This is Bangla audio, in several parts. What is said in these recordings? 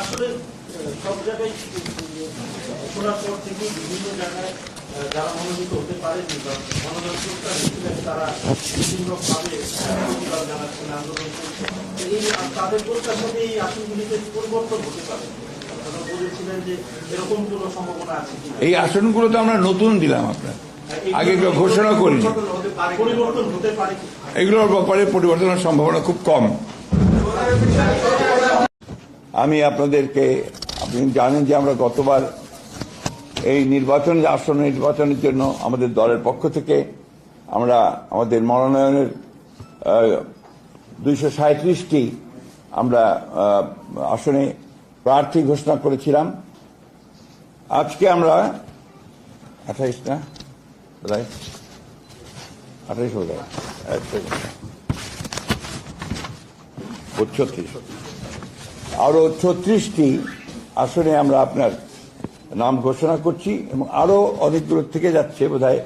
আসলে সব জায়গায় শোনার পর থেকে বিভিন্ন জায়গায় যারা মনোনীত হতে পারেনি বা মনোনয়ন প্রত্যাশী ছিলেন তারা বিভিন্নভাবে প্রতিবাদ জানাচ্ছেন, আন্দোলন করছেন। এই তাদের প্রত্যাশাতে এই আসনগুলিতে পরিবর্তন হতে পারে। আপনারা বলেছিলেন যে এরকম কোনো সম্ভাবনা আছে কি? এই আসনগুলো তো আমরা নতুন দিলাম, আপনার আগে ঘোষণা করিনি। পরিবর্তন হতে পারে কি? এগুলোর ব্যাপারে পরিবর্তনের সম্ভাবনা খুব কম। আমি আপনাদেরকে, আপনি জানেন যে আমরা গতবার এই আসন নির্বাচনের জন্য আমাদের দলের পক্ষ থেকে আমরা আমাদের মনোনয়নের 237টি আমরা আসনে প্রার্থী ঘোষণা করেছিলাম। আজকে আমরা 28 না 28 হয়ে যায় 36 আরো 36টি আসনে আমরা আপনার নাম ঘোষণা করছি এবং আরো অনেকগুলো থেকে যাচ্ছে, বোধহয়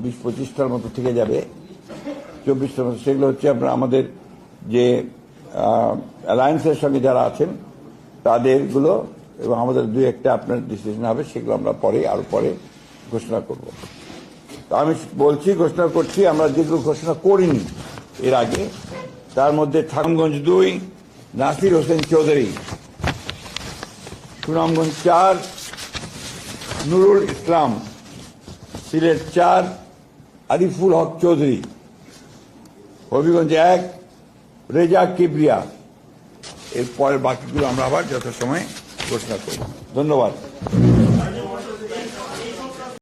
20-25টার মতো থেকে যাবে, 24টার মতো। সেগুলো হচ্ছে আপনার আমাদের যে অ্যালায়েন্সের সঙ্গে যারা আছেন তাদেরগুলো, এবং আমাদের 2-1টা আপনার ডিসিশন হবে, সেগুলো আমরা আরো পরে ঘোষণা করব। তো আমি ঘোষণা করছি আমরা যেগুলো ঘোষণা করিনি এর আগে, তার মধ্যে ঠাকুরগঞ্জ 2 নাসির হোসেন চৌধুরী, সুনামগঞ্জ 4 নুরুল ইসলাম, সিলেট 4 আরিফুল হক চৌধুরী, হবিগঞ্জ 1 রেজা কিবরিয়া। এরপরের বাকিগুলো আমরা আবার যথাসময়ে ঘোষণা করব। ধন্যবাদ।